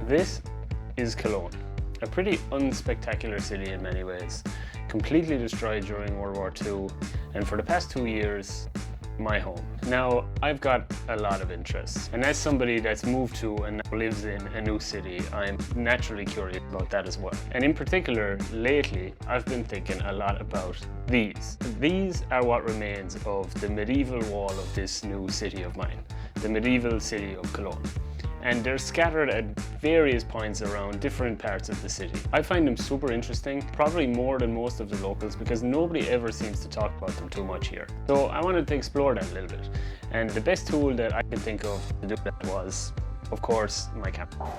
This is Cologne, a pretty unspectacular city in many ways, completely destroyed during World War II, and for the past 2 years, my home. Now, I've got a lot of interests, and as somebody that's moved to and now lives in a new city, I'm naturally curious about that as well. And in particular, lately, I've been thinking a lot about these. These are what remains of the medieval wall of this new city of mine, the medieval city of Cologne. And they're scattered at various points around different parts of the city. I find them super interesting, probably more than most of the locals, because nobody ever seems to talk about them too much here. So I wanted to explore that a little bit. And the best tool that I could think of to do that was, of course, my camera.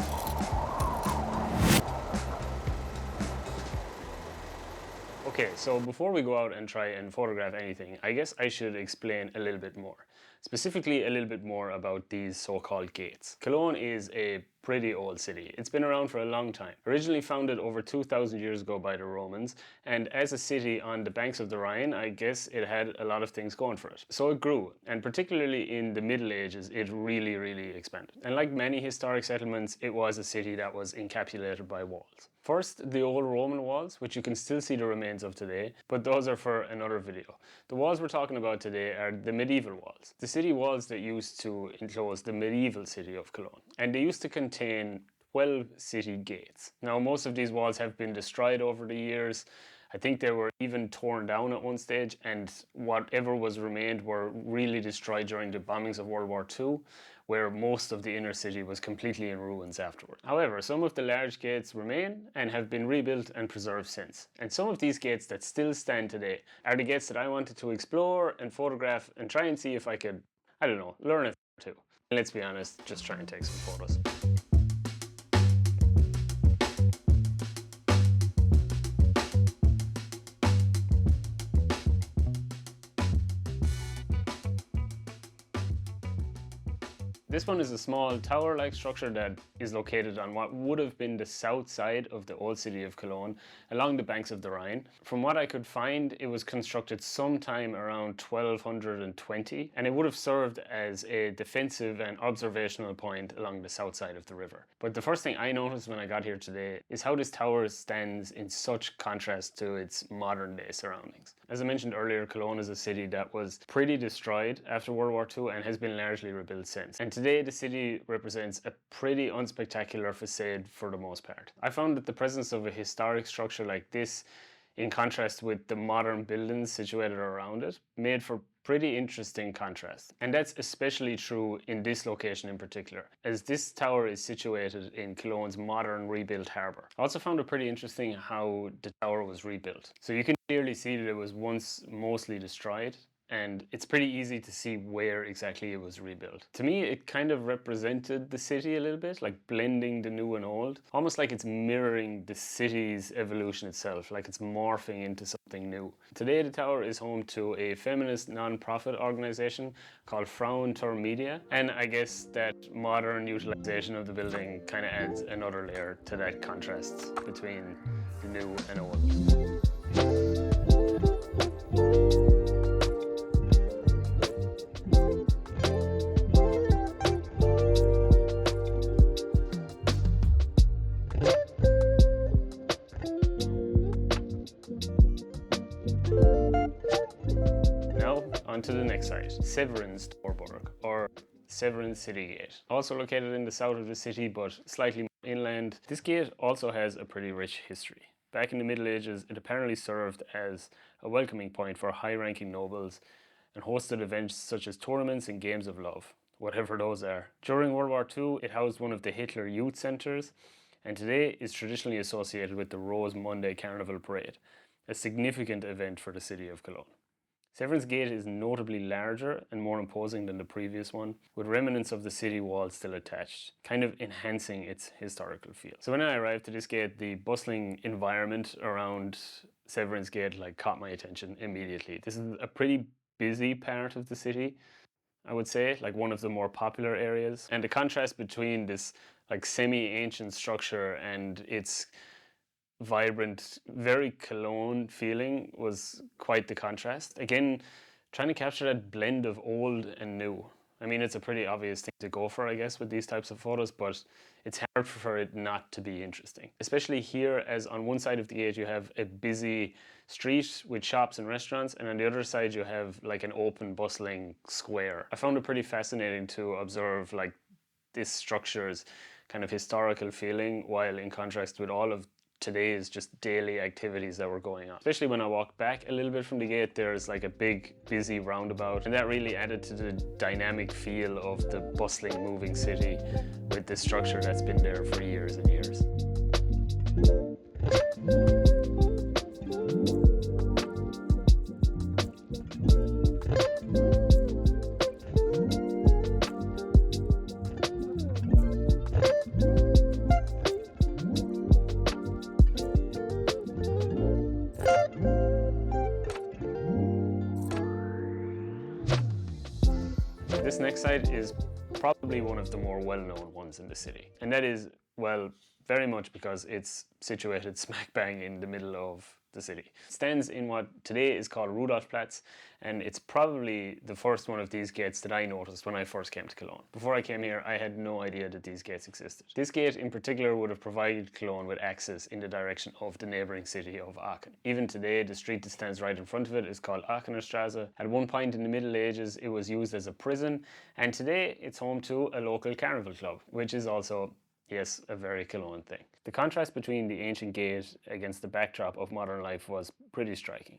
Okay, so before we go out and try and photograph anything, I guess I should explain a little bit more. Specifically, a little bit more about these so-called gates. Cologne is a pretty old city. It's been around for a long time. Originally founded over 2,000 years ago by the Romans, and as a city on the banks of the Rhine, I guess it had a lot of things going for it. So it grew, and particularly in the Middle Ages, it really expanded. And like many historic settlements, it was a city that was encapsulated by walls. First, the old Roman walls, which you can still see the remains of today, but those are for another video. The walls we're talking about today are the medieval walls. The city walls that used to enclose the medieval city of Cologne. And they used to contain 12 city gates. Now, most of these walls have been destroyed over the years. I think they were even torn down at one stage, and whatever was remained were really destroyed during the bombings of World War II, where most of the inner city was completely in ruins afterward. However, some of the large gates remain and have been rebuilt and preserved since. And some of these gates that still stand today are the gates that I wanted to explore and photograph and try and see if I could, I don't know, learn a thing or two. And let's be honest, just try and take some photos. This one is a small tower-like structure that is located on what would have been the south side of the old city of Cologne, along the banks of the Rhine. From what I could find, it was constructed sometime around 1220, and it would have served as a defensive and observational point along the south side of the river. But the first thing I noticed when I got here today is how this tower stands in such contrast to its modern-day surroundings. As I mentioned earlier, Cologne is a city that was pretty destroyed after World War II and has been largely rebuilt since. And today, the city represents a pretty unspectacular facade for the most part. I found that the presence of a historic structure like this, in contrast with the modern buildings situated around it, made for pretty interesting contrast. And that's especially true in this location in particular, as this tower is situated in Cologne's modern rebuilt harbour. I also found it pretty interesting how the tower was rebuilt. So you can clearly see that it was once mostly destroyed, and it's pretty easy to see where exactly it was rebuilt. To me, it kind of represented the city a little bit, like blending the new and old, almost like it's mirroring the city's evolution itself, like it's morphing into something new. Today, the tower is home to a feminist non-profit organization called Frauen zur Media, and I guess that modern utilization of the building kind of adds another layer to that contrast between the new and old. On to the next site, Severin's Torburg, or Severn City Gate. Also located in the south of the city, but slightly more inland, this gate also has a pretty rich history. Back in the Middle Ages, it apparently served as a welcoming point for high-ranking nobles and hosted events such as tournaments and games of love, whatever those are. During World War II, it housed one of the Hitler Youth Centers, and today is traditionally associated with the Rose Monday Carnival Parade, a significant event for the city of Cologne. Severin's Gate is notably larger and more imposing than the previous one, with remnants of the city wall still attached, kind of enhancing its historical feel. So when I arrived to this gate, the bustling environment around Severin's Gate caught my attention immediately. This is a pretty busy part of the city, I would say, like one of the more popular areas. And the contrast between this semi-ancient structure and its vibrant, very Cologne feeling was quite the contrast. Again, trying to capture that blend of old and new. I mean, it's a pretty obvious thing to go for, I guess, with these types of photos, but it's hard for it not to be interesting. Especially here, as on one side of the gate you have a busy street with shops and restaurants, and on the other side you have like an open, bustling square. I found it pretty fascinating to observe like this structure's kind of historical feeling, while in contrast with all of today's just daily activities that were going on. Especially when I walked back a little bit from the gate, there's like a big busy roundabout, and that really added to the dynamic feel of the bustling moving city with this structure that's been there for years and years. This next site is probably one of the more well-known ones in the city, and that is, well, very much because it's situated smack bang in the middle of the city. It stands in what today is called Rudolfplatz, and it's probably the first one of these gates that I noticed when I first came to Cologne. Before I came here, I had no idea that these gates existed. This gate in particular would have provided Cologne with access in the direction of the neighbouring city of Aachen. Even today, the street that stands right in front of it is called Aachener Straße. At one point in the Middle Ages, it was used as a prison, and today it's home to a local carnival club, which is also, yes, a very Cologne thing. The contrast between the ancient gate against the backdrop of modern life was pretty striking.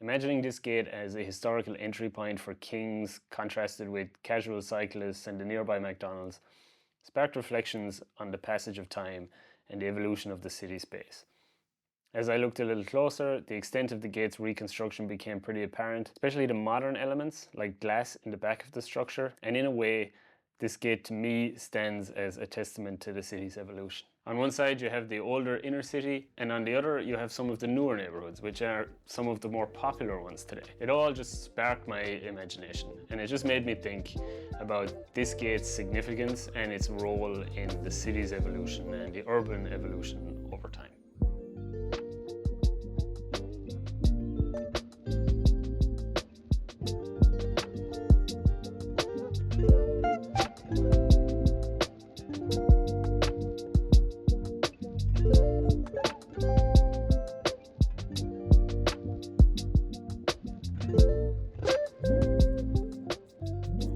Imagining this gate as a historical entry point for kings contrasted with casual cyclists and the nearby McDonald's sparked reflections on the passage of time and the evolution of the city space. As I looked a little closer, the extent of the gate's reconstruction became pretty apparent, especially the modern elements like glass in the back of the structure, and in a way, this gate to me stands as a testament to the city's evolution. On one side you have the older inner city, and on the other you have some of the newer neighbourhoods, which are some of the more popular ones today. It all just sparked my imagination, and it just made me think about this gate's significance and its role in the city's evolution and the urban evolution over time.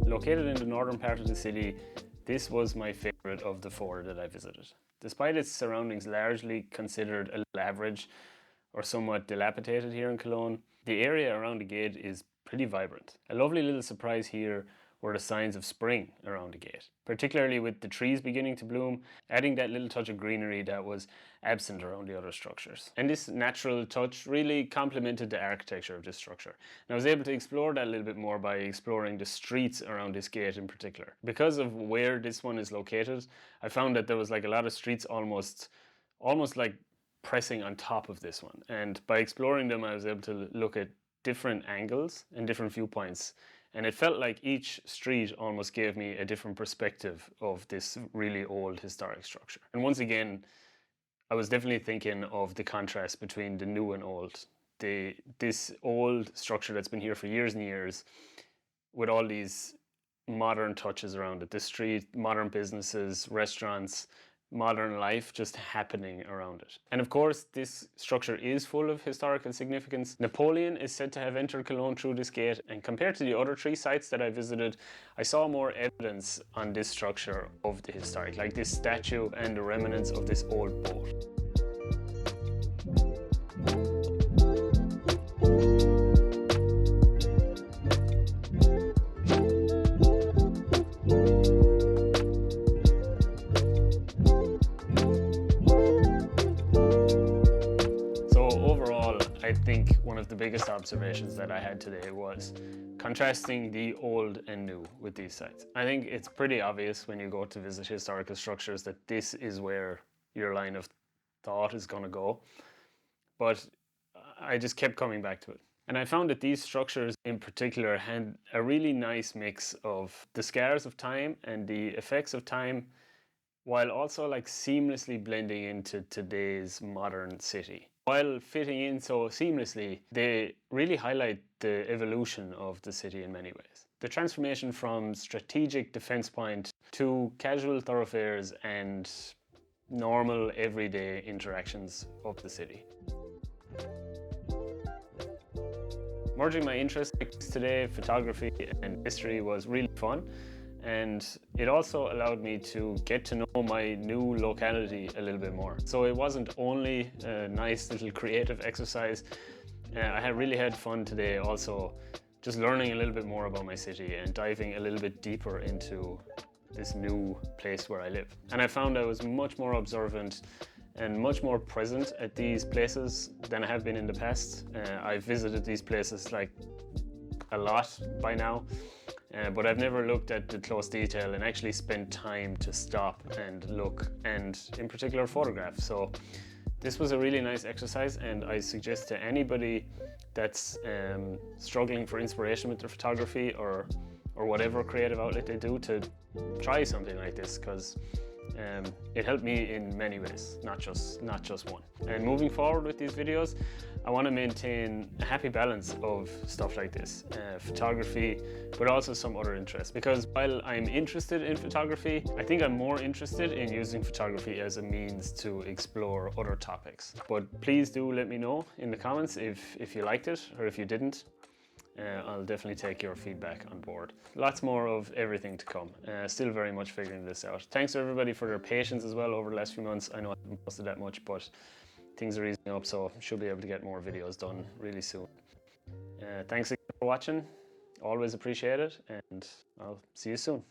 Located in the northern part of the city, this was my favourite of the four that I visited. Despite its surroundings largely considered a little average or somewhat dilapidated here in Cologne, the area around the gate is pretty vibrant. A lovely little surprise here were the signs of spring around the gate, particularly with the trees beginning to bloom, adding that little touch of greenery that was absent around the other structures. And this natural touch really complemented the architecture of this structure. And I was able to explore that a little bit more by exploring the streets around this gate in particular. Because of where this one is located, I found that there was like a lot of streets almost like pressing on top of this one. And by exploring them, I was able to look at different angles and different viewpoints. And it felt like each street almost gave me a different perspective of this really old historic structure. And once again, I was definitely thinking of the contrast between the new and old. This old structure that's been here for years and years with all these modern touches around it. The street, modern businesses, restaurants, modern life just happening around it. And of course, this structure is full of historical significance. Napoleon is said to have entered Cologne through this gate, and compared to the other three sites that I visited, I saw more evidence on this structure of the historic, like this statue and the remnants of this old boat. I think one of the biggest observations that I had today was contrasting the old and new with these sites. I think it's pretty obvious when you go to visit historical structures that this is where your line of thought is going to go, but I just kept coming back to it. And I found that these structures in particular had a really nice mix of the scars of time and the effects of time, while also like seamlessly blending into today's modern city. While fitting in so seamlessly, they really highlight the evolution of the city in many ways. The transformation from strategic defense point to casual thoroughfares and normal everyday interactions of the city. Merging my interests today, photography and history, was really fun, and it also allowed me to get to know my new locality a little bit more. So it wasn't only a nice little creative exercise. I had really had fun today also just learning a little bit more about my city and diving a little bit deeper into this new place where I live. And I found I was much more observant and much more present at these places than I have been in the past. I've visited these places like a lot by now, but I've never looked at the close detail and actually spent time to stop and look, and in particular photograph. So this was a really nice exercise, and I suggest to anybody that's struggling for inspiration with their photography or whatever creative outlet they do to try something like this, because it helped me in many ways, not just one. And moving forward with these videos, I want to maintain a happy balance of stuff like this, photography, but also some other interests. Because while I'm interested in photography, I think I'm more interested in using photography as a means to explore other topics. But please do let me know in the comments if you liked it or if you didn't. I'll definitely take your feedback on board. Lots more of everything to come. Still very much figuring this out. Thanks to everybody for their patience as well over the last few months. I know I haven't posted that much, but things are easing up, so should be able to get more videos done really soon. Thanks again for watching. Always appreciate it, and I'll see you soon.